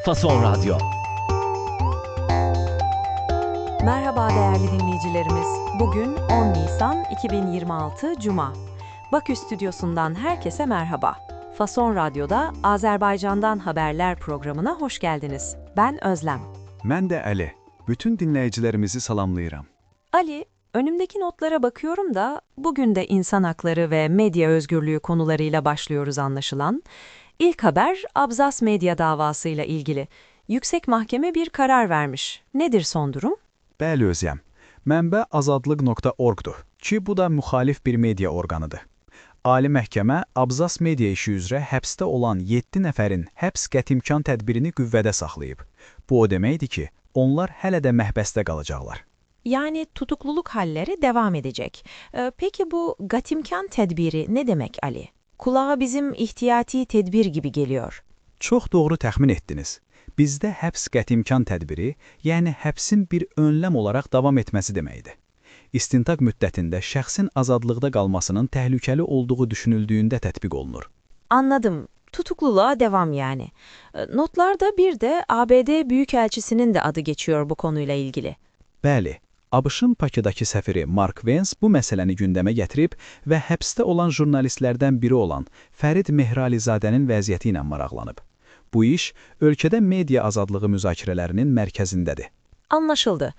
Fason Radyo. Merhaba değerli dinleyicilerimiz. Bugün 10 Nisan 2026 Cuma. Bakü stüdyosundan herkese merhaba. Fason Radyo'da Azerbaycan'dan Haberler programına hoş geldiniz. Ben Özlem. Ben de Ali. Bütün dinleyicilerimizi salamlayıram. Ali, önümdeki notlara bakıyorum da bugün de insan hakları ve medya özgürlüğü konularıyla başlıyoruz anlaşılan. İlk haber Abzas Medya davasıyla ilgili. Yüksek Mahkeme bir karar vermiş. Nedir son durum? Bəli özləm. Mənbə azadlıq.org-dur ki, bu da müxalif bir media orqanıdır. Ali Məhkəmə Abzas Media işi üzrə həbsdə olan 7 nəfərin həbs qətimkan tədbirini qüvvədə saxlayıb. Bu o deməkdir ki, onlar hələ də məhbəsdə qalacaqlar. Yani tutukluluk halleri devam edecek. Peki bu gatimkan tedbiri ne demek Ali? Kulağa bizim ihtiyati tedbir gibi geliyor. Çox doğru təxmin etdiniz. Bizdə həbs qətimkan tədbiri, yəni həbsin bir önləm olaraq davam etməsi deməkdir. İstintaq müddətində şəxsin azadlıqda qalmasının təhlükəli olduğu düşünüldüyündə tətbiq olunur. Anladım. Tutukluluğa devam yani. Notlarda bir de ABD Büyükelçisi'nin de adı geçiyor bu konuyla ilgili. Bəli, ABŞ-ın Bakıdakı səfiri Mark Vance bu məsələni gündəmə gətirib və həbsdə olan jurnalistlərdən biri olan Fərid Mehralizadənin vəziyyəti ilə maraqlanıb. Bu iş ölkədə media azadlığı müzakirələrinin mərkəzindədir. Anlaşıldı.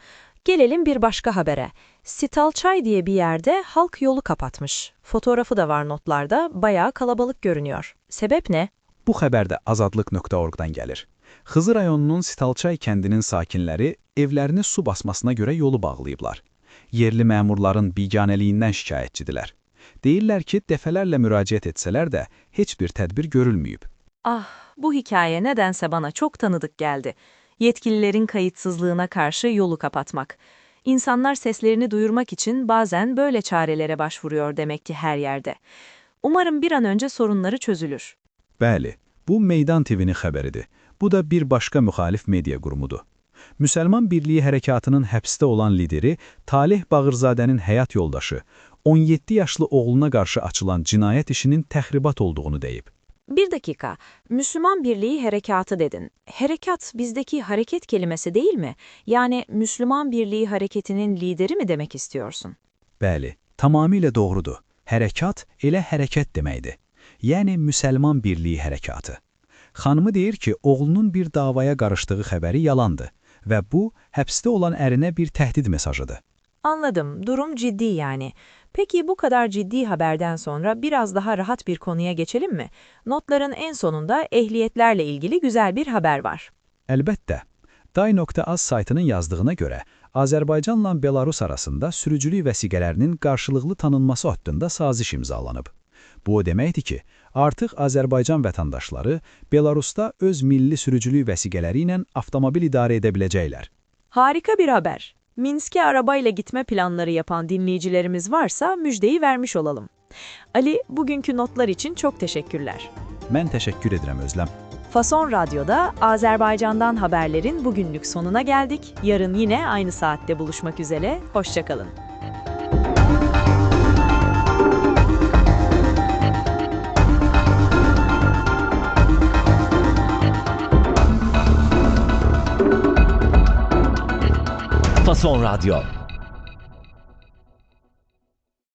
Gelelim bir başka habere. Sitalçay diye bir yerde halk yolu kapatmış. Fotoğrafı da var notlarda, bayağı kalabalık görünüyor. Sebep ne? Bu xəbər də azadlıq.org-dan gəlir. Xızı rayonunun Sitalçay kəndinin sakinləri evlərini su basmasına görə yolu bağlayıblar. Yerli məmurların biganəliyindən şikayətçidirlər. Deyirlər ki, dəfələrlə müraciət etsələr də heç bir tədbir görülməyib. Ah, bu hikaye nedense bana çok tanıdık geldi. Yetkililerin kayıtsızlığına karşı yolu kapatmak. İnsanlar seslerini duyurmak için bazen böyle çarelere başvuruyor demek ki her yerde. Umarım bir an önce sorunları çözülür. Bəli, bu Meydan TV-nin xəbəridir. Bu da bir başqa müxalif media qurumudur. Müsəlman Birliyi Hərəkatının həbsdə olan lideri Talih Bağırzadənin həyat yoldaşı 17 yaşlı oğluna qarşı açılan cinayət işinin təxribat olduğunu deyib. Bir dakika, Müslüman Birliği Harekatı dedin. Harekat bizdeki hareket kelimesi değil mi? Yani Müslüman Birliği Hareketi'nin lideri mi demek istiyorsun? Bəli, tamamilə doğrudur. Hərəkat elə hərəkət deməkdir. Yəni Müsəlman Birliyi Hərəkatı. Xanımı deyir ki, oğlunun bir davaya qarışdığı xəbəri yalandır və bu, həbsdə olan ərinə bir təhdid mesajıdır. Anladım, durum ciddi yani. Peki bu kadar ciddi haberden sonra biraz daha rahat bir konuya geçelim mi? Notların en sonunda ehliyetlerle ilgili güzel bir haber var. Əlbəttə, Day.az saytının yazdığına görə, Azərbaycanla Belarus arasında sürücülük vəsiqələrinin qarşılıqlı tanınması haqqında saziş imzalanıb. Bu o deməkdir ki, artıq Azərbaycan vətəndaşları Belarusda öz milli sürücülük vəsiqələri ilə avtomobil idarə edə biləcəklər. Harika bir haber. Minsk'e arabayla gitme planları yapan dinleyicilerimiz varsa müjdeyi vermiş olalım. Ali, bugünkü notlar için çok teşekkürler. Mən təşəkkür edirəm Özləm. Fason Radyo'da Azerbaycan'dan haberlerin bugünlük sonuna geldik. Yarın yine aynı saatte buluşmak üzere. Hoşça kalın. Fason Radyo.